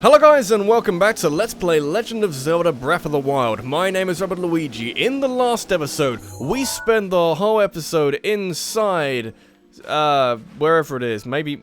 Hello guys and welcome back to Let's Play Legend of Zelda Breath of the Wild. My name is Rabbidluigi. In the last episode, we spent the whole episode inside, wherever it is. Maybe,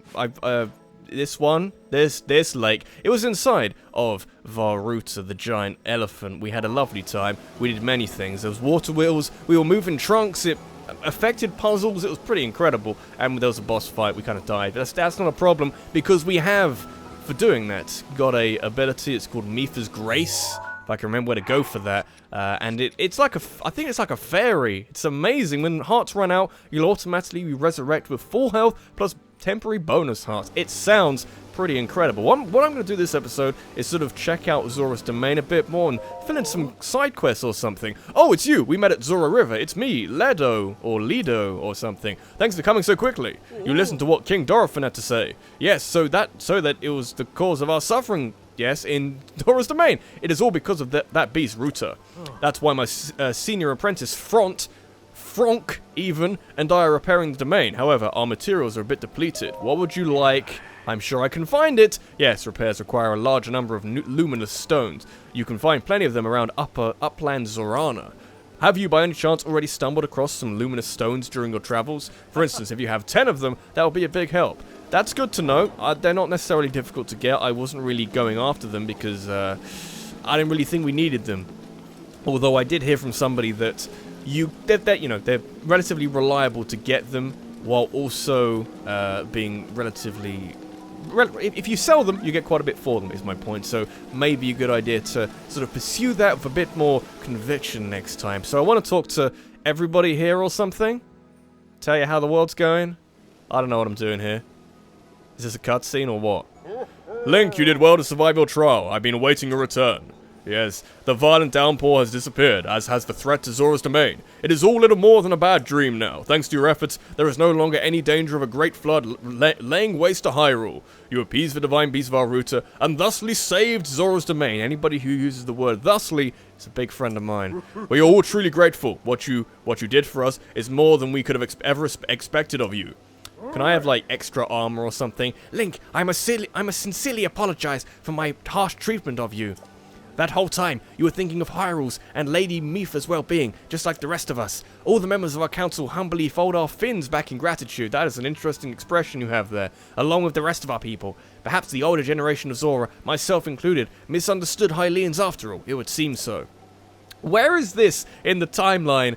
this lake. It was inside of Varuta, the giant elephant. We had a lovely time. We did many things. There was water wheels, we were moving trunks, it affected puzzles, it was pretty incredible. And there was a boss fight, we kind of died. But that's not a problem, because we have... For doing that, got a ability. It's called Mipha's Grace. If I can remember where to go for that, and it's like I think it's like a fairy. It's amazing. When hearts run out, you'll automatically be resurrected with full health plus temporary bonus hearts. It sounds pretty incredible. What I'm going to do this episode is sort of check out Zora's domain a bit more and fill in some side quests or something. Oh, it's you. We met at Zora River. It's me, Ledo or Lido or something. Thanks for coming so quickly. You listened to what King Dorothan had to say. Yes, so that it was the cause of our suffering. Yes, in Zora's domain. It is all because of that beast, Ruta. That's why my senior apprentice, Frank even, and I are repairing the domain. However, our materials are a bit depleted. What would you like? I'm sure I can find it. Yes, repairs require a large number of Luminous Stones. You can find plenty of them around upland Zorana. Have you by any chance already stumbled across some Luminous Stones during your travels? For instance, if you have 10 of them, that will be a big help. That's good to know. They're not necessarily difficult to get. I wasn't really going after them because I didn't really think we needed them. Although I did hear from somebody that they're relatively reliable to get them, while also being relatively... If you sell them, you get quite a bit for them, is my point. So maybe a good idea to sort of pursue that with a bit more conviction next time. So I want to talk to everybody here or something. Tell you how the world's going. I don't know what I'm doing here. Is this a cutscene or what? Link, you did well to survive your trial. I've been awaiting your return. Yes, the violent downpour has disappeared, as has the threat to Zora's domain. It is all little more than a bad dream now. Thanks to your efforts, there is no longer any danger of a great flood laying waste to Hyrule. You appeased the divine beast Varuta, and thusly saved Zora's domain. Anybody who uses the word thusly is a big friend of mine. We are all truly grateful. What you did for us is more than we could have ever expected of you. Can I have, like, extra armor or something? Link, I must sincerely apologize for my harsh treatment of you. That whole time, you were thinking of Hyrule's and Lady Mipha's well-being, just like the rest of us. All the members of our council humbly fold our fins back in gratitude. That is an interesting expression you have there, along with the rest of our people. Perhaps the older generation of Zora, myself included, misunderstood Hylians after all. It would seem so. Where is this in the timeline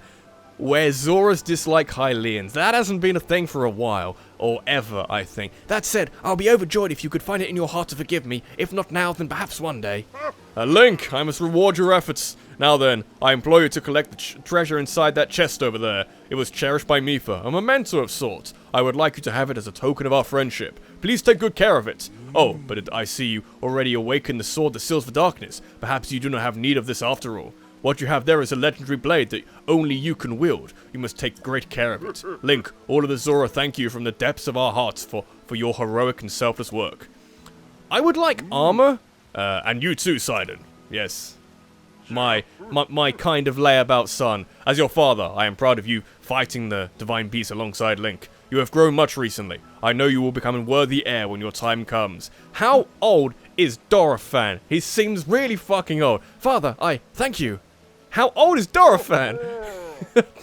where Zora's dislike Hylians? That hasn't been a thing for a while, or ever, I think. That said, I'll be overjoyed if you could find it in your heart to forgive me. If not now, then perhaps one day. Link, I must reward your efforts. Now then, I implore you to collect the treasure inside that chest over there. It was cherished by Mipha, a memento of sorts. I would like you to have it as a token of our friendship. Please take good care of it. Oh, but I see you already awakened the sword that seals the darkness. Perhaps you do not have need of this after all. What you have there is a legendary blade that only you can wield. You must take great care of it. Link, all of the Zora thank you from the depths of our hearts for your heroic and selfless work. I would like armor. And you too, Sidon. Yes. My kind of layabout son. As your father, I am proud of you fighting the divine beast alongside Link. You have grown much recently. I know you will become a worthy heir when your time comes. How old is Dorothan? He seems really fucking old. Father, thank you. How old is Dorothan?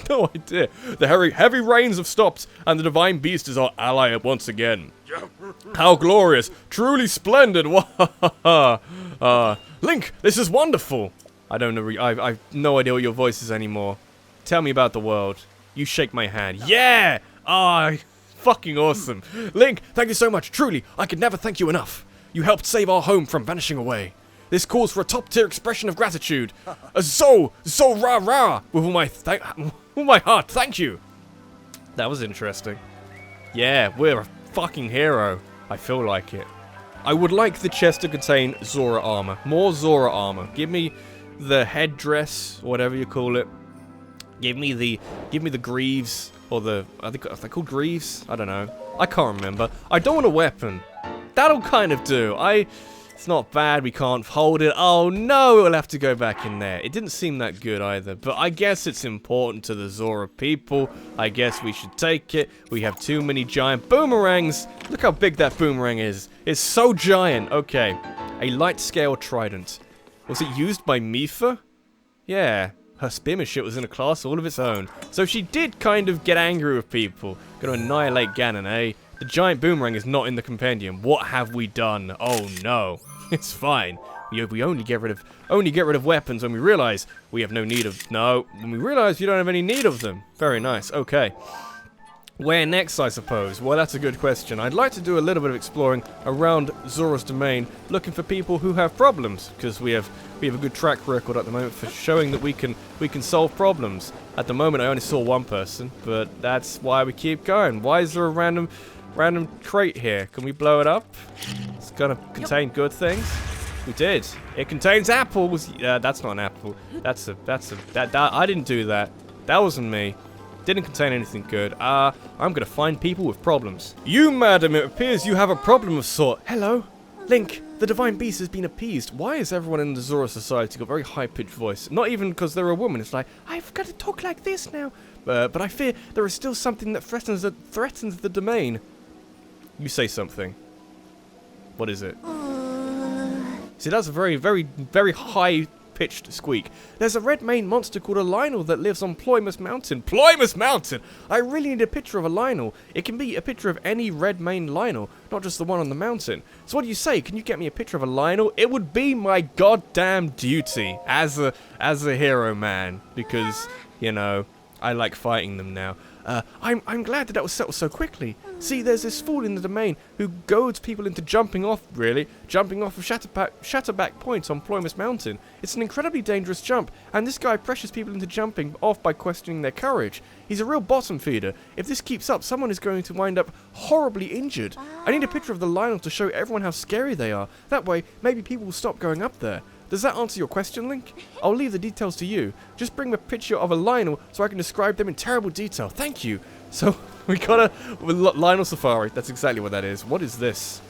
No idea. The heavy rains have stopped, and the divine beast is our ally once again. How glorious! Truly splendid! Link, this is wonderful! I don't know, I've no idea what your voice is anymore. Tell me about the world. You shake my hand. Yeah! Fucking awesome. Link, thank you so much. Truly, I could never thank you enough. You helped save our home from vanishing away. This calls for a top-tier expression of gratitude. So rah-rah! With all my heart, thank you! That was interesting. Yeah, we're a fucking hero. I feel like it. I would like the chest to contain Zora armor. More Zora armor. Give me the headdress, whatever you call it. Give me the greaves, or are they called greaves? I don't know. I can't remember. I don't want a weapon. That'll kind of do. It's not bad, we can't hold it. Oh no, we'll have to go back in there. It didn't seem that good either, but I guess it's important to the Zora people. I guess we should take it. We have too many giant boomerangs. Look how big that boomerang is. It's so giant. Okay, A light-scale trident. Was it used by Mipha? Yeah. Her spearmanship was in a class all of its own. So she did kind of get angry with people. Gonna annihilate Ganon, eh? The giant boomerang is not in the compendium. What have we done? Oh no. It's fine. We only get rid of weapons when we realize we have no need of... No, when we realize you don't have any need of them. Very nice. Okay. Where next, I suppose? Well, that's a good question. I'd like to do a little bit of exploring around Zora's domain, looking for people who have problems, because we have a good track record at the moment for showing that we can solve problems. At the moment, I only saw one person, but that's why we keep going. Why is there a random crate here? Can we blow it up? It's gonna contain good things. We did. It contains apples. That's not an apple. I didn't do that. That wasn't me. Didn't contain anything good. I'm gonna find people with problems. You, madam, it appears you have a problem of sort. Hello? Link, the divine beast has been appeased. Why has everyone in the Zora society got a very high-pitched voice? Not even because they're a woman. It's like, I've got to talk like this now. But I fear there is still something that threatens the domain. You say something. What is it? See, that's a very, very, very high-pitched squeak. There's a red mane monster called a Lionel that lives on Ploymus Mountain. Ploymus Mountain! I really need a picture of a Lionel. It can be a picture of any red mane Lionel, not just the one on the mountain. So what do you say? Can you get me a picture of a Lionel? It would be my goddamn duty as a hero man, because, you know, I like fighting them now. I'm glad that was settled so quickly. See, there's this fool in the domain who goads people into jumping off of Shatterback Point on Ploymus Mountain. It's an incredibly dangerous jump, and this guy pressures people into jumping off by questioning their courage. He's a real bottom feeder. If this keeps up, someone is going to wind up horribly injured. I need a picture of the Lionel to show everyone how scary they are. That way, maybe people will stop going up there. Does that answer your question, Link? I'll leave the details to you. Just bring me a picture of a Lionel so I can describe them in terrible detail. Thank you. So, we got a Lionel Safari. That's exactly what that is. What is this?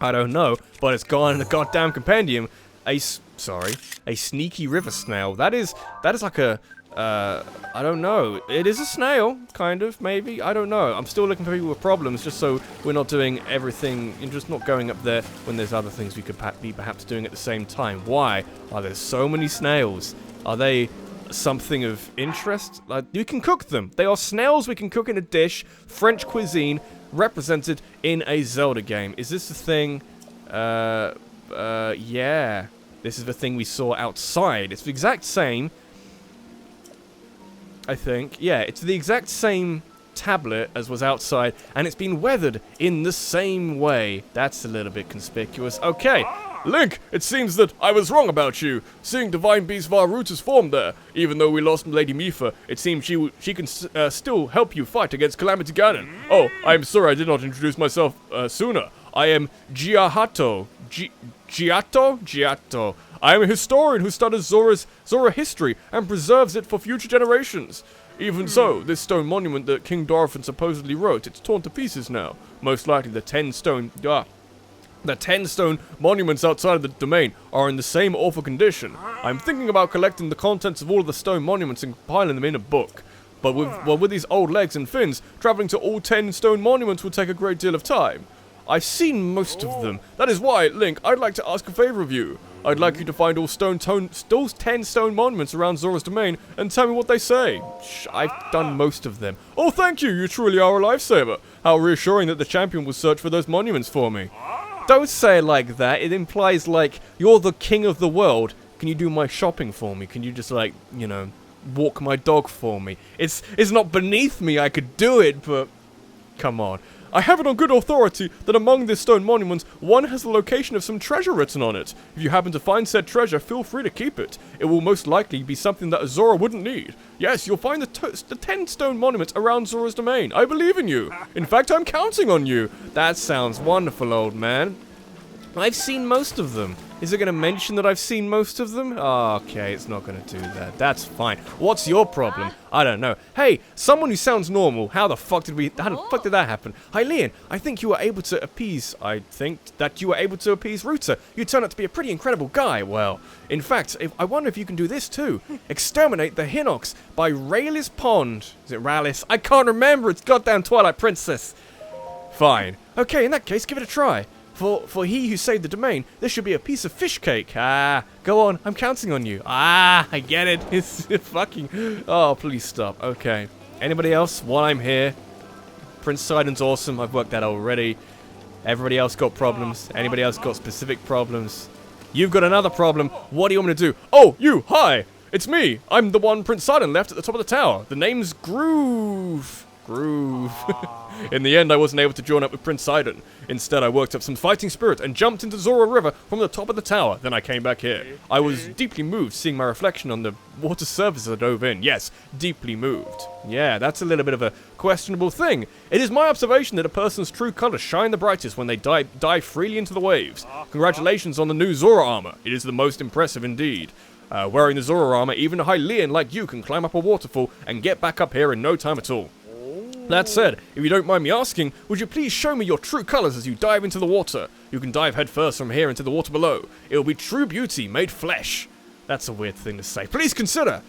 I don't know, but it's gone in the goddamn compendium. A sneaky river snail. That is like a... I don't know. It is a snail, kind of, maybe. I don't know. I'm still looking for people with problems, just so we're not doing everything and just not going up there when there's other things we could be perhaps doing at the same time. Why are there so many snails? Are they something of interest? Like, you can cook them. They are snails we can cook in a dish. French cuisine represented in a Zelda game. Is this the thing? Yeah. This is the thing we saw outside. It's the exact same. I think. Yeah, it's the exact same tablet as was outside, and it's been weathered in the same way. That's a little bit conspicuous. Okay, Link, it seems that I was wrong about you. Seeing Divine Beast Varuta's form there. Even though we lost Lady Mipha, it seems she can still help you fight against Calamity Ganon. Oh, I'm sorry I did not introduce myself sooner. I am Giahato. Giato. I am a historian who studies Zora history and preserves it for future generations. Even so, this stone monument that King Dorothan supposedly wrote, it's torn to pieces now. Most likely the 10 stone monuments outside of the domain are in the same awful condition. I'm thinking about collecting the contents of all of the stone monuments and compiling them in a book. But with these old legs and fins, traveling to all 10 stone monuments will take a great deal of time. I've seen most of them. That is why, Link, I'd like to ask a favor of you. I'd like you to find all 10 stone monuments around Zora's domain and tell me what they say. I've done most of them. Oh, thank you. You truly are a lifesaver. How reassuring that the champion will search for those monuments for me. Don't say it like that. It implies, like, you're the king of the world. Can you do my shopping for me? Can you just, like, you know, walk my dog for me? It's not beneath me. I could do it, but come on. I have it on good authority that among these stone monuments, one has the location of some treasure written on it. If you happen to find said treasure, feel free to keep it. It will most likely be something that Zora wouldn't need. Yes, you'll find the 10 stone monuments around Zora's domain. I believe in you. In fact, I'm counting on you. That sounds wonderful, old man. I've seen most of them. Is it going to mention that I've seen most of them? Oh, okay, it's not going to do that. That's fine. What's your problem? I don't know. Hey, someone who sounds normal. How the fuck did that happen? Hylian, I think you were able to appease Ruta. You turned out to be a pretty incredible guy. Well, in fact, I wonder if you can do this too. Exterminate the Hinox by Raylis Pond. Is it Rallis? I can't remember. It's goddamn Twilight Princess. Fine. Okay, in that case, give it a try. For he who saved the domain, this should be a piece of fish cake. Ah, go on, I'm counting on you. Ah, I get it. It's fucking... Oh, please stop. Okay. Anybody else while I'm here? Prince Trident's awesome. I've worked that already. Everybody else got problems. Anybody else got specific problems? You've got another problem. What do you want me to do? Oh, you! Hi! It's me! I'm the one Prince Trident left at the top of the tower. The name's Groove. Groove. In the end, I wasn't able to join up with Prince Trident. Instead, I worked up some fighting spirit and jumped into Zora River from the top of the tower. Then I came back here. I was deeply moved seeing my reflection on the water surface as I dove in. Yes, deeply moved. Yeah, that's a little bit of a questionable thing. It is my observation that a person's true colors shine the brightest when they dive freely into the waves. Congratulations on the new Zora armor. It is the most impressive indeed. Wearing the Zora armor, even a Hylian like you can climb up a waterfall and get back up here in no time at all. That said, if you don't mind me asking, would you please show me your true colors as you dive into the water? You can dive headfirst from here into the water below. It will be true beauty made flesh. That's a weird thing to say. Please consider.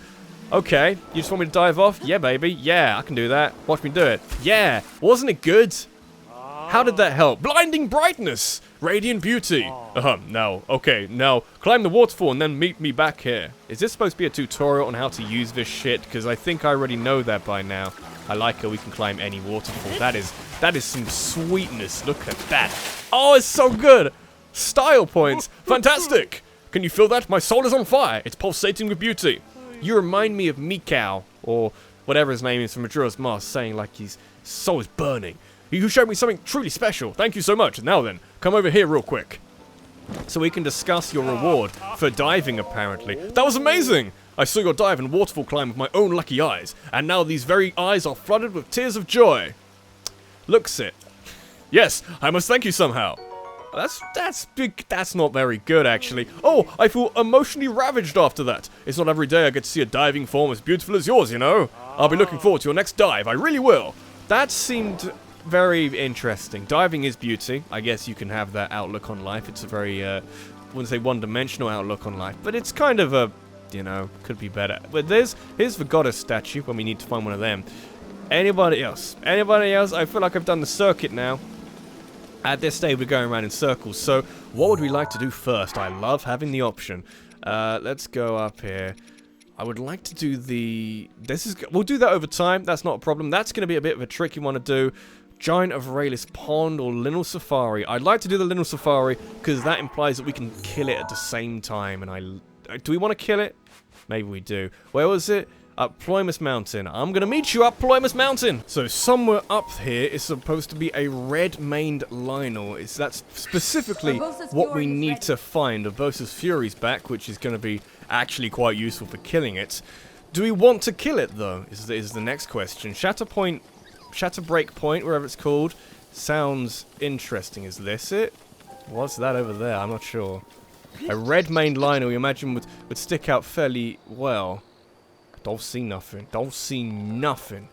Okay, you just want me to dive off? Yeah, baby. Yeah, I can do that. Watch me do it. Yeah, wasn't it good? How did that help? Blinding brightness! Radiant beauty! Now, okay, now, climb the waterfall and then meet me back here. Is this supposed to be a tutorial on how to use this shit? Because I think I already know that by now. I like how we can climb any waterfall. That is some sweetness. Look at that. Oh, it's so good! Style points! Fantastic! Can you feel that? My soul is on fire! It's pulsating with beauty. You remind me of Mikau, or whatever his name is from Majora's Mask, saying like his soul is burning. You showed me something truly special. Thank you so much. Now then, come over here real quick. So we can discuss your reward for diving, apparently. That was amazing! I saw your dive and waterfall climb with my own lucky eyes, and now these very eyes are flooded with tears of joy. Looks it. Yes, I must thank you somehow. That's big. That's not very good, actually. Oh, I feel emotionally ravaged after that. It's not every day I get to see a diving form as beautiful as yours, you know? I'll be looking forward to your next dive. I really will. That seemed very interesting. Diving is beauty. I guess you can have that outlook on life. It's a very, I wouldn't say one-dimensional outlook on life, but it's kind of a, you know, could be better. But here's the goddess statue when we need to find one of them. Anybody else? Anybody else? I feel like I've done the circuit now. At this stage, we're going around in circles. So, what would we like to do first? I love having the option. Let's go up here. I would like to do the... We'll do that over time. That's not a problem. That's going to be a bit of a tricky one to do. Giant of Rayless Pond or Linnell Safari. I'd like to do the Linnell Safari because that implies that we can kill it at the same time. And do we want to kill it? Maybe we do. Where was it? Up Ploymus Mountain. I'm going to meet you up Ploymus Mountain. So somewhere up here is supposed to be a red-maned Lionel. That's specifically what we need to find. Urbosa's Fury's back, which is going to be actually quite useful for killing it. Do we want to kill it, though, is the next question. Shatterbreak Point, wherever it's called, sounds interesting. Is this it? What's that over there? I'm not sure. A red-maned Lionel, you imagine, would stick out fairly well. Don't see nothing. Don't see nothing.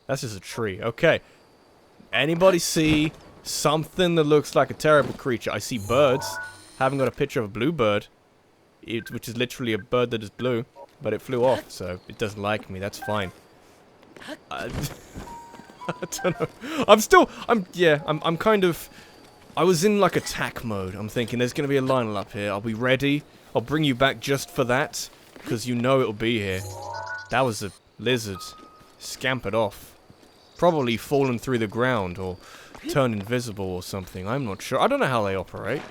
That's just a tree. Okay. Anybody see something that looks like a terrible creature? I see birds. Haven't got a picture of a blue bird, which is literally a bird that is blue, but it flew off, so it doesn't like me. That's fine. I don't know. I'm kind of... I was in like attack mode. I'm thinking there's going to be a Lionel up here. I'll be ready. I'll bring you back just for that. Because you know it'll be here. That was a lizard. Scampered off. Probably fallen through the ground or turned invisible or something. I'm not sure. I don't know how they operate.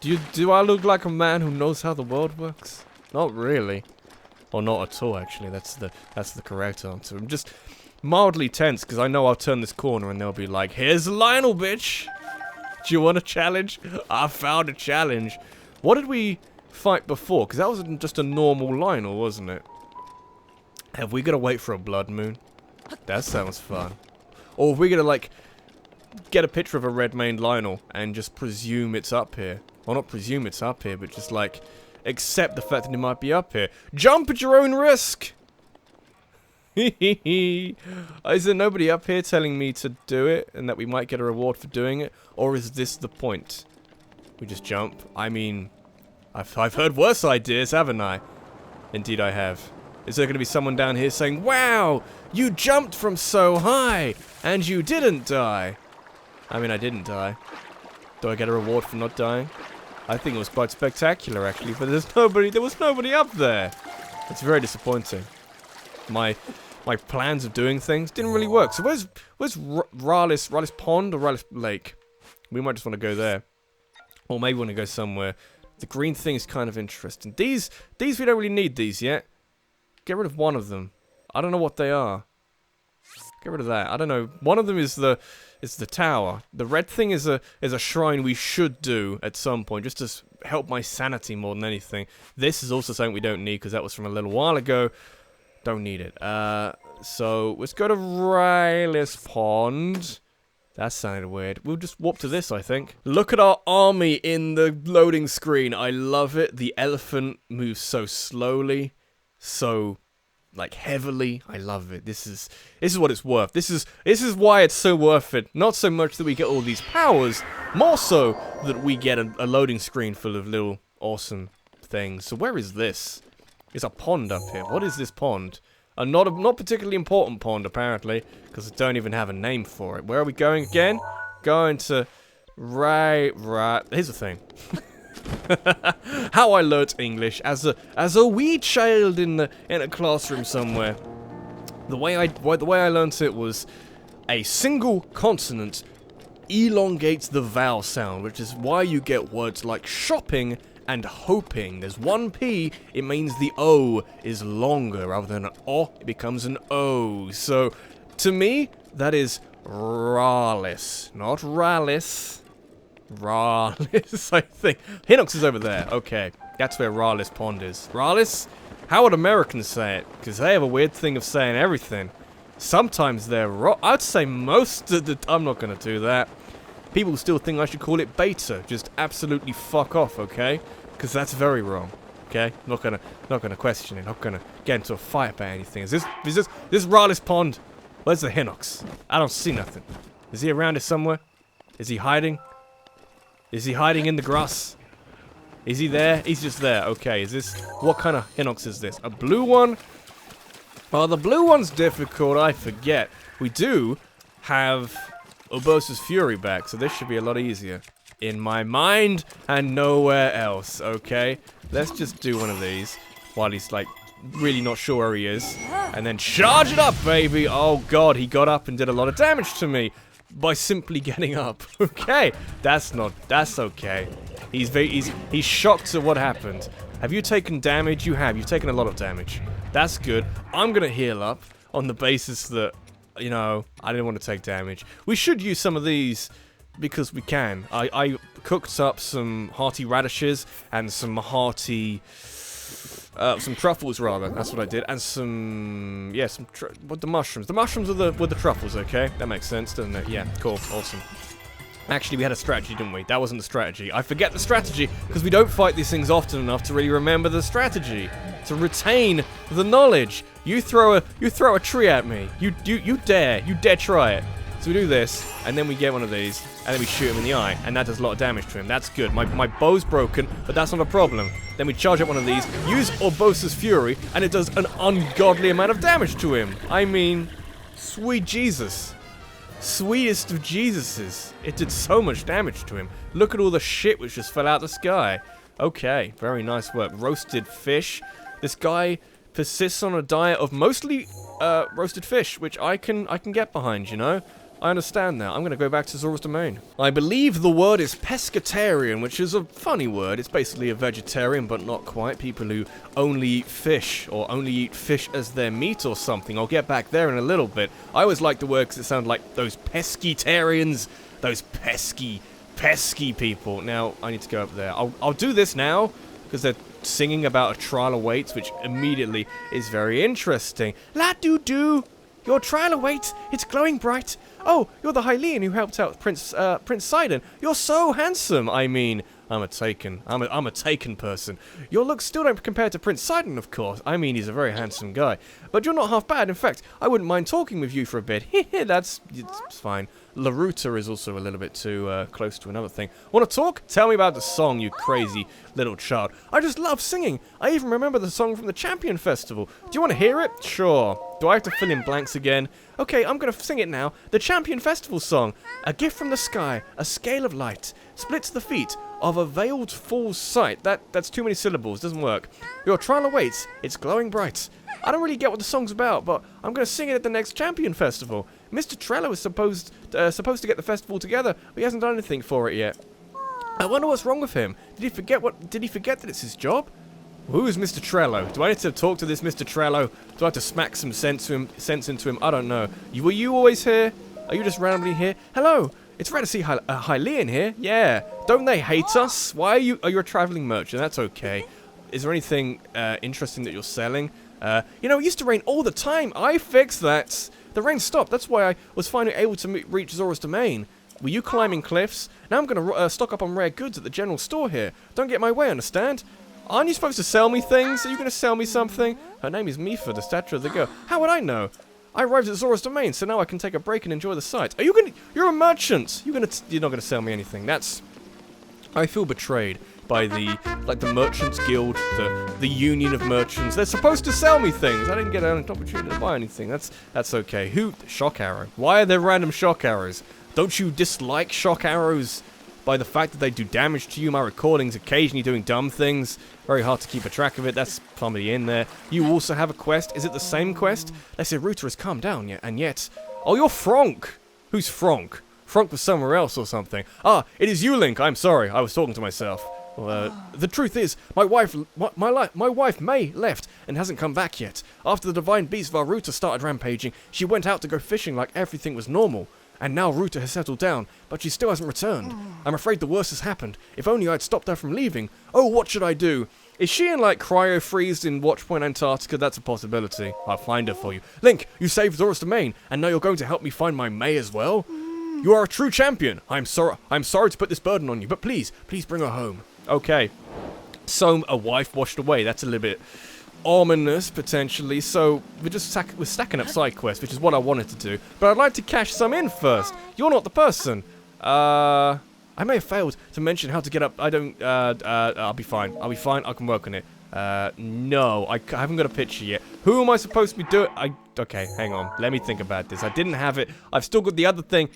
Do I look like a man who knows how the world works? Not really. Or not at all, actually. That's the correct answer. I'm just mildly tense because I know I'll turn this corner and they'll be like, "Here's Lionel, bitch! Do you want a challenge? I found a challenge." What did we fight before? Because that wasn't just a normal Lionel, wasn't it? Have we got to wait for a blood moon? That sounds fun. Or are we going to, like, get a picture of a red-maned Lionel and just presume it's up here? Well, not presume it's up here, but just, like, accept the fact that it might be up here. Jump at your own risk! Is there nobody up here telling me to do it and that we might get a reward for doing it? Or is this the point? We just jump? I mean... I've heard worse ideas, haven't I? Indeed I have. Is there going to be someone down here saying, "Wow, you jumped from so high, and you didn't die"? I mean, I didn't die. Do I get a reward for not dying? I think it was quite spectacular, actually, but there was nobody up there. It's very disappointing. My plans of doing things didn't really work. So where's Rallis Pond or Rallis Lake? We might just want to go there. Or maybe want to go somewhere. The green thing is kind of interesting. These we don't really need these yet. Get rid of one of them. I don't know what they are. Get rid of that. I don't know. One of them is the tower. The red thing is a shrine we should do at some point, just to help my sanity more than anything. This is also something we don't need because that was from a little while ago. Don't need it. So let's go to Rylus Pond. That sounded weird. We'll just warp to this, I think. Look at our army in the loading screen. I love it. The elephant moves so slowly, so like heavily. I love it. This is what it's worth. This is why it's so worth it. Not so much that we get all these powers, more so that we get a loading screen full of little awesome things. So where is this? There's a pond up here. What is this pond? Not particularly important pond, apparently, because I don't even have a name for it. Where are we going again? Going to right. Here's the thing. How I learnt English as a wee child in a classroom somewhere. The way I learnt it was a single consonant elongates the vowel sound, which is why you get words like shopping and hoping. There's one P, it means the O is longer. Rather than an O, it becomes an O. So, to me, that is Rallis, not Rallis. Rallis, I think. Hinox is over there. Okay, that's where Rallis Pond is. Rallis? How would Americans say it? Because they have a weird thing of saying everything. Sometimes they're wrong. I'd say most of the... I'm not going to do that. People still think I should call it beta. Just absolutely fuck off, okay? Because that's very wrong. Okay? Not gonna question it. Not gonna get into a fight about anything. Is this Rallis Pond? Where's the Hinox? I don't see nothing. Is he around here somewhere? Is he hiding? Is he hiding in the grass? Is he there? He's just there. Okay, is this... What kind of Hinox is this? A blue one? Oh, the blue one's difficult. I forget. We do have Urbosa's Fury back, so this should be a lot easier. In my mind and nowhere else, okay? Let's just do one of these while he's, like, really not sure where he is. And then charge it up, baby! Oh, God, he got up and did a lot of damage to me by simply getting up. Okay, that's okay. He's shocked at what happened. Have you taken damage? You have. You've taken a lot of damage. That's good. I'm gonna heal up on the basis that, you know, I didn't want to take damage. We should use some of these because we can. I cooked up some hearty radishes and some hearty... some truffles, rather. That's what I did. And some... Yeah, the mushrooms. The mushrooms were the truffles, okay? That makes sense, doesn't it? Yeah, cool. Awesome. Actually, we had a strategy, didn't we? That wasn't the strategy. I forget the strategy because we don't fight these things often enough to really remember the strategy. To retain the knowledge. You throw a tree at me. You dare try it. So we do this, and then we get one of these, and then we shoot him in the eye, and that does a lot of damage to him. That's good. My bow's broken, but that's not a problem. Then we charge up one of these, use Urbosa's Fury, and it does an ungodly amount of damage to him. I mean, sweet Jesus. Sweetest of Jesuses. It did so much damage to him. Look at all the shit which just fell out the sky. Okay, very nice work. Roasted fish. This guy persists on a diet of mostly roasted fish, which I can get behind, you know? I understand that. I'm going to go back to Zora's Domain. I believe the word is pescatarian, which is a funny word. It's basically a vegetarian, but not quite. People who only eat fish, or only eat fish as their meat or something. I'll get back there in a little bit. I always like the word because it sounds like those pescatarians. Those pesky people. Now, I need to go up there. I'll do this now, because they're singing about a trial awaits, which immediately is very interesting. La-doo-doo! Your trial awaits. It's glowing bright. Oh, you're the Hylian who helped out Prince Sidon. You're so handsome. I mean, I'm a taken person. Your looks still don't compare to Prince Sidon, of course. I mean, he's a very handsome guy. But you're not half bad. In fact, I wouldn't mind talking with you for a bit. It's fine. Laruta is also a little bit too close to another thing. Want to talk? Tell me about the song, you crazy little child. I just love singing. I even remember the song from the Champion Festival. Do you want to hear it? Sure. Do I have to fill in blanks again? Okay, I'm going to sing it now. The Champion Festival song. A gift from the sky, a scale of light, splits the feet of a veiled fool's sight. That's too many syllables, doesn't work. Your trial awaits, it's glowing bright. I don't really get what the song's about, but I'm going to sing it at the next Champion Festival. Mr. Trello is supposed to get the festival together, but he hasn't done anything for it yet. I wonder what's wrong with him. Did he forget that it's his job? Who is Mr. Trello? Do I need to talk to this Mr. Trello? Do I have to smack some sense into him? I don't know. Were you always here? Are you just randomly here? Hello! It's rare to see Hylian here. Yeah. Don't they hate us? Why are you a traveling merchant? That's okay. Is there anything interesting that you're selling? You know, it used to rain all the time. I fixed that. The rain stopped. That's why I was finally able to reach Zora's domain. Were you climbing cliffs? Now I'm going to stock up on rare goods at the general store here. Don't get in my way, understand? Aren't you supposed to sell me things? Are you going to sell me something? Her name is Mifa, the stature of the girl. How would I know? I arrived at Zora's domain, so now I can take a break and enjoy the sights. Are you going to... You're a merchant. You're not going to sell me anything. That's... I feel betrayed by the Merchants Guild, the Union of Merchants. They're supposed to sell me things. I didn't get an opportunity to buy anything. That's okay. Shock arrow. Why are there random shock arrows? Don't you dislike shock arrows by the fact that they do damage to you? My recordings occasionally doing dumb things. Very hard to keep a track of it. That's somebody in there. You also have a quest. Is it the same quest? They say Ruta has calmed down yet, and yet... Oh, you're Franck. Who's Franck? Franck was somewhere else or something. Ah, it is you, Link. I'm sorry. I was talking to myself. The truth is, my wife May left and hasn't come back yet. After the divine beast Varuta started rampaging, she went out to go fishing like everything was normal. And now Ruta has settled down, but she still hasn't returned. I'm afraid the worst has happened. If only I'd stopped her from leaving. Oh, what should I do? Is she in, like, cryo-freezed in Watchpoint Antarctica? That's a possibility. I'll find her for you. Link, you saved Zora's domain, and now you're going to help me find my May as well? You are a true champion. I'm sorry to put this burden on you, but please bring her home. Okay. So, a wife washed away. That's a little bit ominous, potentially. So, we're stacking up side quests, which is what I wanted to do. But I'd like to cash some in first. You're not the person. I may have failed to mention how to get up. I'll be fine. I can work on it. No, I haven't got a picture yet. Who am I supposed to be doing? Okay, hang on. Let me think about this. I didn't have it. I've still got the other thing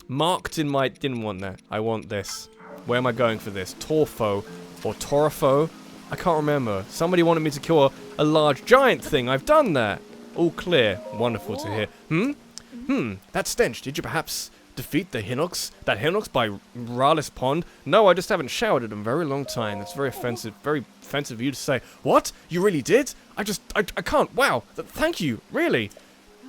marked in my... Didn't want that. I want this. Where am I going for this? Torfo or Torfo? I can't remember. Somebody wanted me to kill a large giant thing. I've done that. All clear. Wonderful to hear. That stench. Did you perhaps defeat the Hinox? That Hinox by Rallis Pond? No, I just haven't showered in a very long time. That's very offensive. Very offensive of you to say. What? You really did? I can't. Wow. Thank you. Really.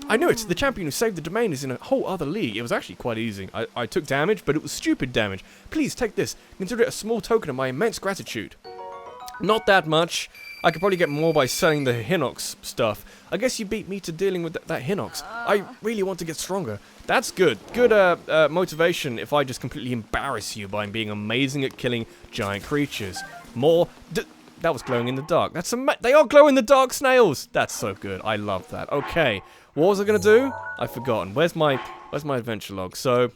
I knew it. The champion who saved the domain is in a whole other league. It was actually quite easy. I took damage, but it was stupid damage. Please take this. Consider it a small token of my immense gratitude. Not that much. I could probably get more by selling the Hinox stuff. I guess you beat me to dealing with that Hinox. I really want to get stronger. That's good. Good motivation if I just completely embarrass you by being amazing at killing giant creatures. More... that was glowing in the dark. They are glow in the dark snails. That's so good. I love that. Okay. What was I going to do? I've forgotten. Where's my adventure log? So,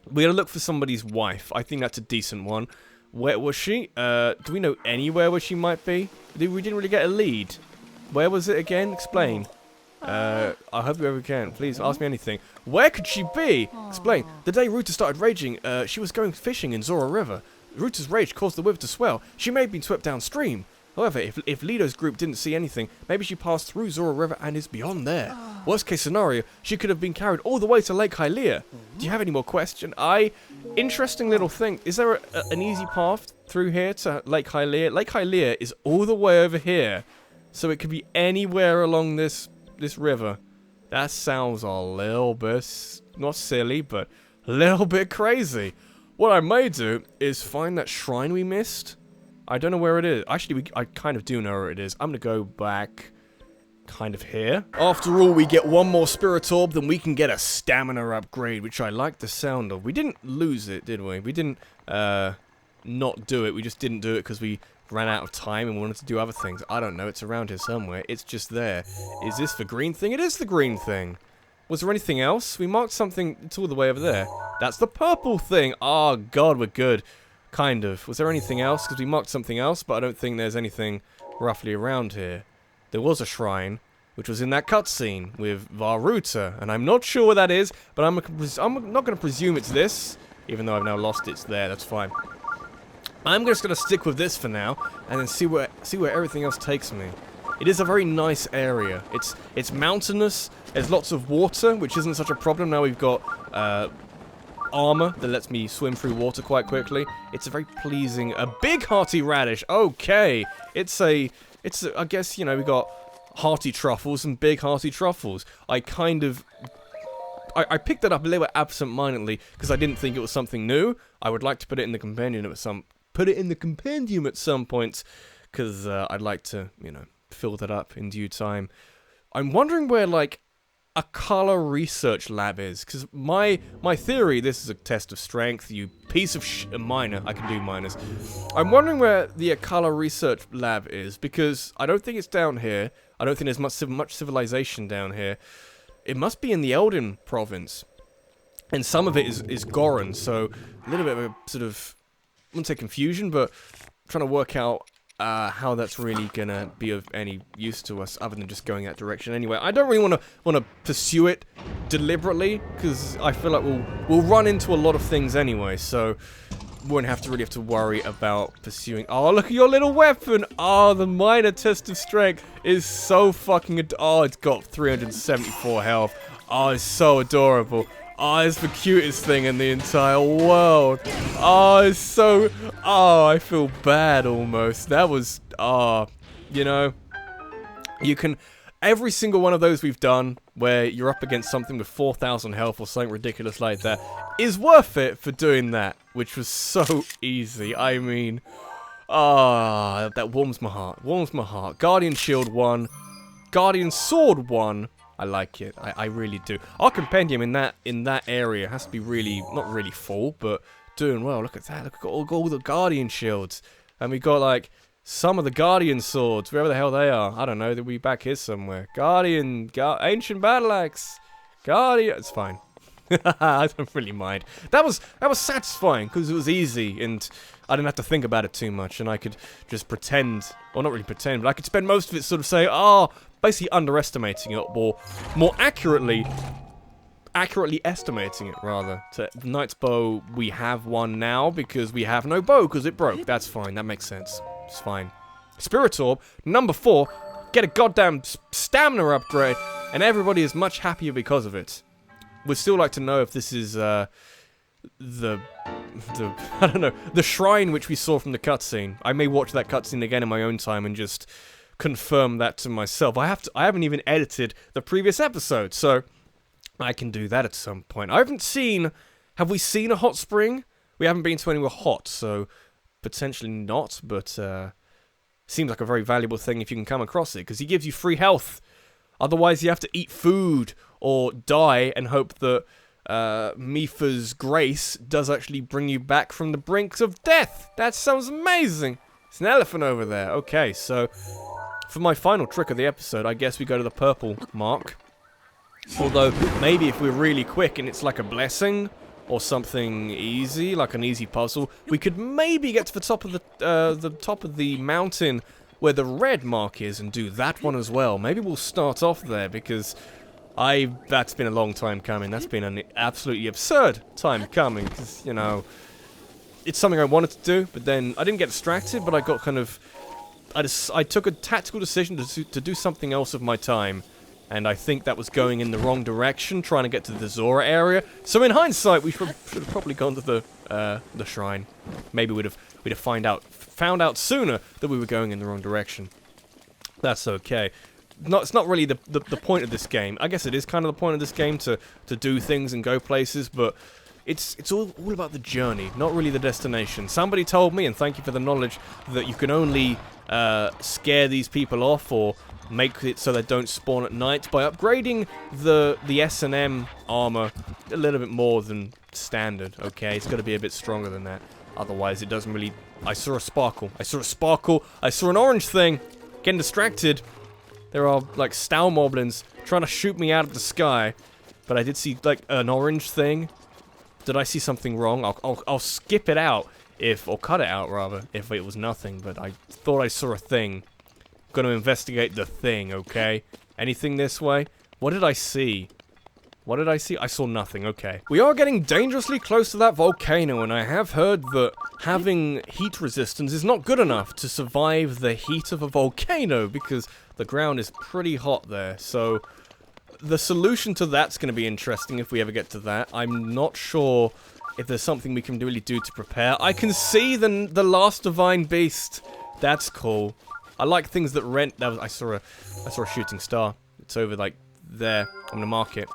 we're going to look for somebody's wife. I think that's a decent one. Where was she? Do we know anywhere where she might be? We didn't really get a lead. Where was it again? Explain. I hope you ever can. Please ask me anything. Where could she be? Explain. The day Ruta started raging, she was going fishing in Zora River. Ruta's rage caused the river to swell. She may have been swept downstream. However, if Lido's group didn't see anything, maybe she passed through Zora River and is beyond there. Worst case scenario, she could have been carried all the way to Lake Hylia. Do you have any more questions? Interesting little thing. Is there an easy path through here to Lake Hylia? Lake Hylia is all the way over here. So it could be anywhere along this river. That sounds a little bit, not silly, but a little bit crazy. What I may do is find that shrine we missed. I don't know where it is. Actually, I kind of do know where it is. I'm going to go back kind of here. After all, we get one more Spirit Orb, then we can get a stamina upgrade, which I like the sound of. We didn't lose it, did we? We didn't not do it. We just didn't do it because we ran out of time and wanted to do other things. I don't know. It's around here somewhere. It's just there. Is this the green thing? It is the green thing. Was there anything else? We marked something. It's all the way over there. That's the purple thing. Oh, God, we're good. Kind of. Was there anything else? Because we marked something else, but I don't think there's anything roughly around here. There was a shrine, which was in that cutscene with Varuta, and I'm not sure what that is, but I'm not going to presume it's this, even though I've now lost it's there. That's fine. I'm just going to stick with this for now, and then see where everything else takes me. It is a very nice area. It's mountainous. There's lots of water, which isn't such a problem. Now we've got armor that lets me swim through water quite quickly. It's a very pleasing, a big hearty radish. Okay, I guess, you know, we got hearty truffles and big hearty truffles. I picked it up a little bit absent-mindedly because I didn't think it was something new. I would like to put it in the compendium at some point because I'd like to, you know, fill that up in due time. I'm wondering where, like, a color research lab is, because my theory, this is a test of strength, you piece of minor, I can do minors. I'm wondering where the color research lab is, because I don't think it's down here. I don't think there's much civilization down here. It must be in the Elden province, and some of it is Goron, so a little bit of a sort of, I wouldn't say confusion, but trying to work out how that's really gonna be of any use to us other than just going that direction anyway. I don't really want to pursue it deliberately because I feel like we'll run into a lot of things anyway, so we won't really have to worry about pursuing. Oh, look at your little weapon! Oh, the minor test of strength is so fucking oh, it's got 374 health. Oh, it's so adorable. Oh, it's the cutest thing in the entire world. Oh, it's so... Oh, I feel bad almost. That was... Oh, you know... You can... Every single one of those we've done, where you're up against something with 4,000 health or something ridiculous like that, is worth it for doing that, which was so easy. I mean... Ah, that warms my heart. Warms my heart. Guardian Shield 1. Guardian Sword 1. I like it. I really do. Our compendium in that area has to be really, not really full, but doing well. Look at that. Look at all the Guardian Shields. And we got, like, some of the Guardian Swords, wherever the hell they are. I don't know. They'll be back here somewhere. Ancient Battle Axe. Guardian. It's fine. I don't really mind. That was satisfying because it was easy and I didn't have to think about it too much, and I could just pretend, or not really pretend, but I could spend most of it sort of saying, basically underestimating it, or more accurately estimating it, rather. To Knight's Bow, we have one now because we have no bow because it broke. That's fine. That makes sense. It's fine. Spirit Orb, number 4. Get a goddamn stamina upgrade, and everybody is much happier because of it. We'd still like to know if this is I don't know, the shrine which we saw from the cutscene. I may watch that cutscene again in my own time and just confirm that to myself. I haven't even edited the previous episode, so I can do that at some point. Have we seen a hot spring? We haven't been to anywhere hot, so potentially not, but seems like a very valuable thing if you can come across it, because he gives you free health. Otherwise, you have to eat food or die and hope that Mipha's grace does actually bring you back from the brinks of death. That sounds amazing. It's an elephant over there. Okay, so for my final trick of the episode, I guess we go to the purple mark. Although, maybe if we're really quick and it's like a blessing or something easy, like an easy puzzle, we could maybe get to the top of the mountain where the red mark is and do that one as well. Maybe we'll start off there because that's been a long time coming. That's been an absolutely absurd time coming because, you know, it's something I wanted to do, but then I didn't get distracted, but I got kind of... I took a tactical decision to do something else with my time, and I think that was going in the wrong direction, trying to get to the Zora area. So in hindsight, we should have probably gone to the shrine. Maybe we'd have found out sooner that we were going in the wrong direction. That's okay. It's not really the point of this game. I guess it is kind of the point of this game to do things and go places, but it's all about the journey, not really the destination. Somebody told me, and thank you for the knowledge, that you can only scare these people off or make it so they don't spawn at night by upgrading the S&M armor a little bit more than standard. Okay, it's got to be a bit stronger than that. Otherwise, it doesn't really... I saw a sparkle. I saw a sparkle. I saw an orange thing. Getting distracted. There are, like, Stowmoblins trying to shoot me out of the sky. But I did see, like, an orange thing. Did I see something wrong? I'll skip it out if... Or cut it out, rather, if it was nothing. But I thought I saw a thing. Gonna investigate the thing, okay? Anything this way? What did I see? What did I see? I saw nothing, okay. We are getting dangerously close to that volcano, and I have heard that having heat resistance is not good enough to survive the heat of a volcano, because the ground is pretty hot there. So, the solution to that's going to be interesting if we ever get to that. I'm not sure if there's something we can really do to prepare. I can see the last divine beast. That's cool. I like things that rent... I saw a shooting star. It's over, like, there. I'm gonna mark it.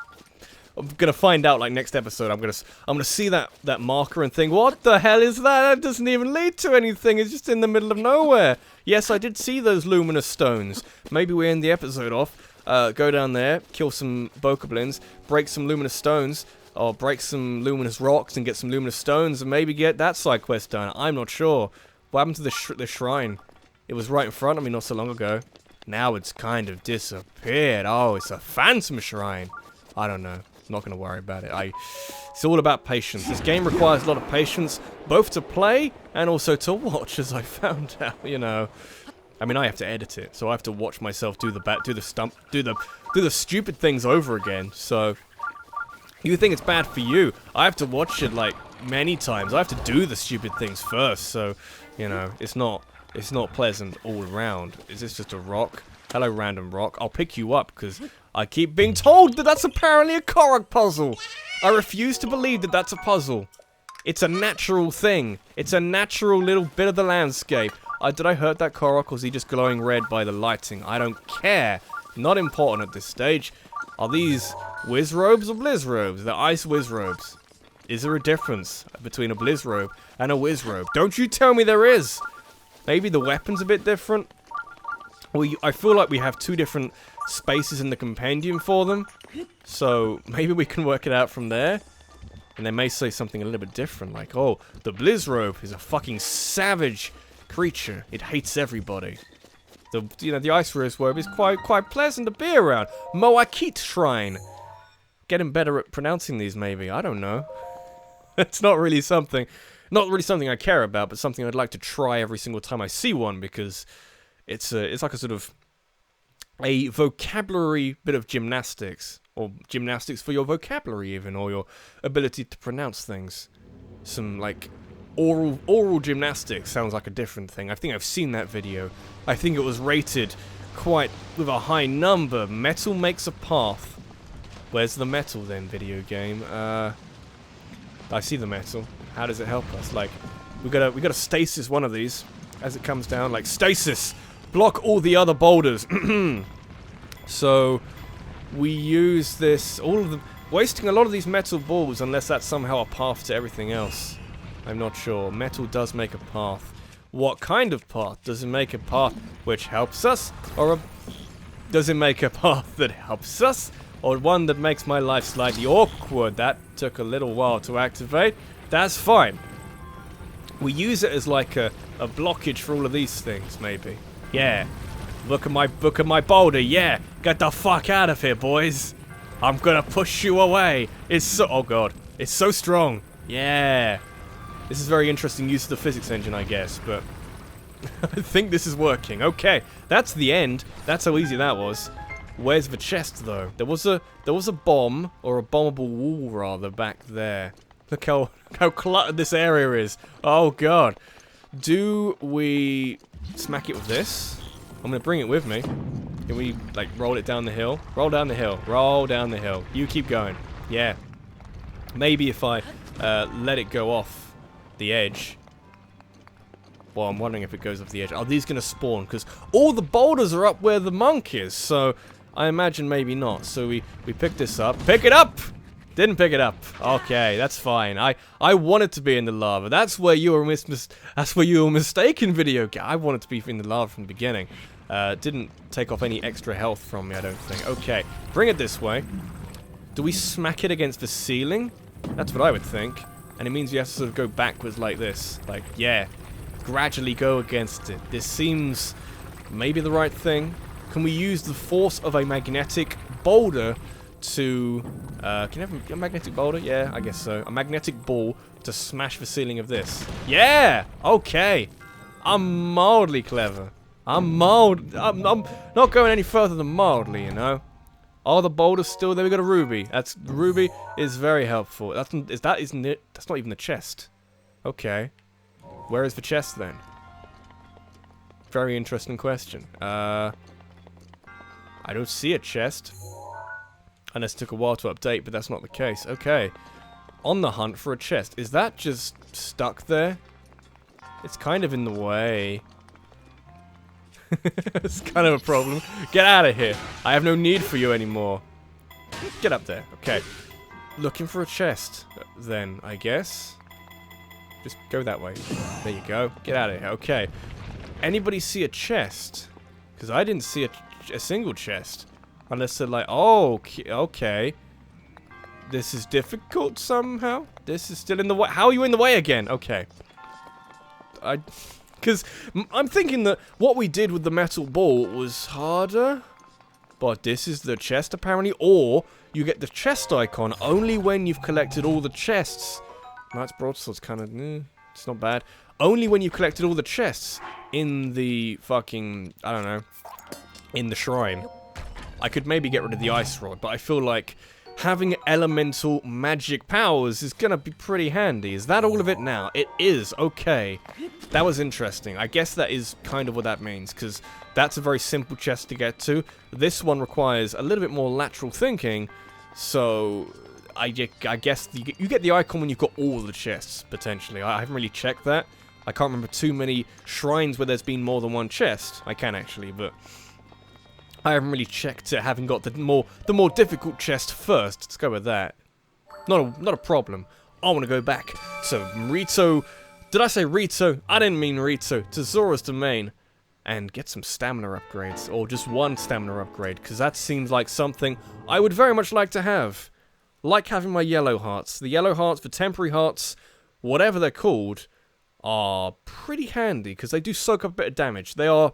I'm gonna find out, like, next episode. I'm gonna see that marker and think, what the hell is that? That doesn't even lead to anything. It's just in the middle of nowhere. Yes, I did see those luminous stones. Maybe we end the episode off. Go down there, kill some bokoblins, break some luminous stones, or break some luminous rocks and get some luminous stones, and maybe get that side quest done. I'm not sure. What happened to the shrine? It was right in front of me not so long ago. Now it's kind of disappeared. Oh, it's a phantom shrine. I don't know. Not going to worry about it. It's all about patience. This game requires a lot of patience, both to play and also to watch, as I found out, you know. I mean, I have to edit it, so I have to watch myself do the stupid things over again. So you think it's bad for you? I have to watch it like many times. I have to do the stupid things first. So, you know, it's not pleasant all around. Is this just a rock? Hello, random rock. I'll pick you up because I keep being told that that's apparently a Korok puzzle. I refuse to believe that that's a puzzle. It's a natural thing. It's a natural little bit of the landscape. Did I hurt that Korok, or is he just glowing red by the lighting? I don't care. Not important at this stage. Are these whiz robes or blizz robes? They're ice whiz robes. Is there a difference between a blizz robe and a whiz robe? Don't you tell me there is. Maybe the weapon's a bit different. Well, I feel like we have two different spaces in the compendium for them. So maybe we can work it out from there. And they may say something a little bit different, like, oh, the blizz robe is a fucking savage creature. It hates everybody. The ice whiz robe is quite pleasant to be around. Moakit Shrine. Getting better at pronouncing these, maybe. I don't know. It's not really something I care about, but something I'd like to try every single time I see one, because it's like a sort of a vocabulary bit of gymnastics, or gymnastics for your vocabulary even, or your ability to pronounce things. Some like oral gymnastics sounds like a different thing. I think I've seen that video. I think it was rated quite with a high number. Metal makes a path. Where's the metal then, video game? I see the metal. How does it help us? Like, we gotta stasis one of these as it comes down. Like, stasis! Block all the other boulders. So we use this, wasting a lot of these metal balls, unless that's somehow a path to everything else. I'm not sure. Metal does make a path. What kind of path? Does it make a path which helps us? Or does it make a path that helps us? Or one that makes my life slightly awkward? That took a little while to activate. That's fine. We use it as like a blockage for all of these things, maybe. Yeah. Look at my boulder, yeah. Get the fuck out of here, boys. I'm gonna push you away. It's so... Oh, God. It's so strong. Yeah. This is very interesting use of the physics engine, I guess, but... I think this is working. Okay. That's the end. That's how easy that was. Where's the chest, though? There was a bomb, or a bombable wall, rather, back there. Look how cluttered this area is. Oh, God. Do we smack it with this? I'm going to bring it with me. Can we, like, roll it down the hill? Roll down the hill. Roll down the hill. You keep going. Yeah. Maybe if I let it go off the edge. Well, I'm wondering if it goes off the edge. Are these going to spawn? Because all the boulders are up where the monk is. So I imagine maybe not. So we pick this up. Pick it up! Didn't pick it up. Okay, that's fine. I want it to be in the lava. That's where you were mistaken, video game. I wanted to be in the lava from the beginning. Didn't take off any extra health from me, I don't think. Okay, bring it this way. Do we smack it against the ceiling? That's what I would think. And it means you have to sort of go backwards like this. Like, yeah, gradually go against it. This seems maybe the right thing. Can we use the force of a magnetic boulder to... can you have a magnetic boulder? Yeah, I guess so. A magnetic ball to smash the ceiling of this. Yeah! Okay. I'm mildly clever. I'm not going any further than mildly, you know. Are the boulders still there? We got a ruby. The ruby is very helpful. Isn't it? That's not even the chest. Okay. Where is the chest then? Very interesting question. I don't see a chest. Unless it took a while to update, but that's not the case. Okay. On the hunt for a chest. Is that just stuck there? It's kind of in the way. It's kind of a problem. Get out of here. I have no need for you anymore. Get up there. Okay. Looking for a chest, then, I guess. Just go that way. There you go. Get out of here. Okay. Anybody see a chest? Because I didn't see a single chest. Unless they're like, oh, okay. This is difficult somehow. This is still in the way. How are you in the way again? Okay. Because I'm thinking that what we did with the metal ball was harder. But this is the chest apparently. Or you get the chest icon only when you've collected all the chests. Knight's Broadsword's kind of... it's not bad. Only when you've collected all the chests in the fucking... I don't know. In the shrine. I could maybe get rid of the ice rod, but I feel like having elemental magic powers is gonna be pretty handy. Is that all of it now? It is. Okay. That was interesting. I guess that is kind of what that means, because that's a very simple chest to get to. This one requires a little bit more lateral thinking, so I guess you get the icon when you've got all the chests, potentially. I haven't really checked that. I can't remember too many shrines where there's been more than one chest. I can actually, but... I haven't really checked it, having got the more difficult chest first. Let's go with that. Not a problem. I want to go back to Rito. Did I say Rito? I didn't mean Rito. To Zora's Domain. And get some stamina upgrades. Or just one stamina upgrade. Because that seems like something I would very much like to have. Like having my yellow hearts. The yellow hearts, the temporary hearts, whatever they're called, are pretty handy. Because they do soak up a bit of damage. They are...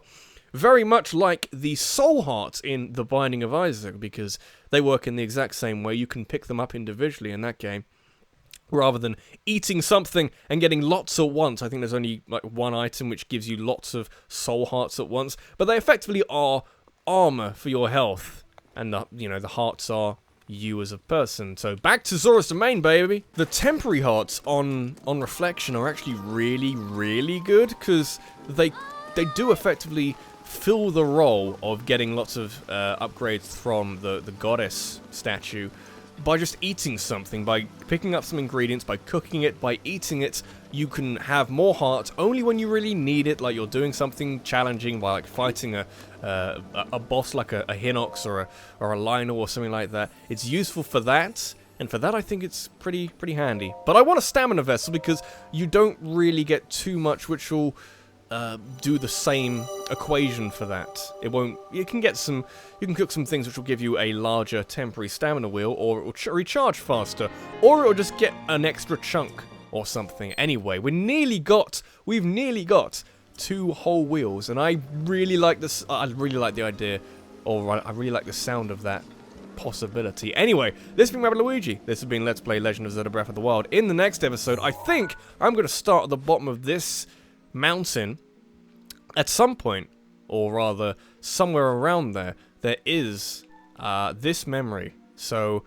very much like the soul hearts in The Binding of Isaac, because they work in the exact same way. You can pick them up individually in that game, rather than eating something and getting lots at once. I think there's only like one item which gives you lots of soul hearts at once, but they effectively are armor for your health, and the hearts are you as a person. So back to Zora's Domain, baby. The temporary hearts on reflection are actually really, really good, because they do effectively fill the role of getting lots of upgrades from the goddess statue by just eating something, by picking up some ingredients, by cooking it, by eating it. You can have more hearts only when you really need it, like you're doing something challenging, by like fighting a boss like a Hinox or a Lionel or something like that. It's useful for that, and for that I think it's pretty handy. But I want a stamina vessel because you don't really get too much which will do the same equation for that. It won't. You can cook some things which will give you a larger temporary stamina wheel, or it will recharge faster, or it will just get an extra chunk or something. Anyway, we've nearly got 2 whole wheels, and I really like this. I really like the idea, or I really like the sound of that possibility. Anyway, this has been Rabbidluigi. This has been Let's Play Legend of Zelda Breath of the Wild. In the next episode, I think I'm going to start at the bottom of this mountain. At some point, or rather somewhere around there is this memory. So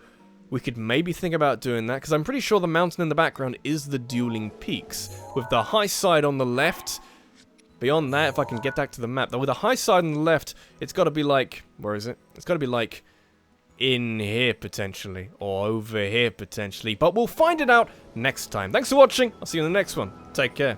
we could maybe think about doing that, because I'm pretty sure the mountain in the background is the Dueling Peaks, with the high side on the left. Beyond that, if I can get back to the map, with the high side on the left, it's got to be like, where is it? It's got to be like in here potentially, or over here potentially, but we'll find it out next time. Thanks for watching. I'll see you in the next one. Take care.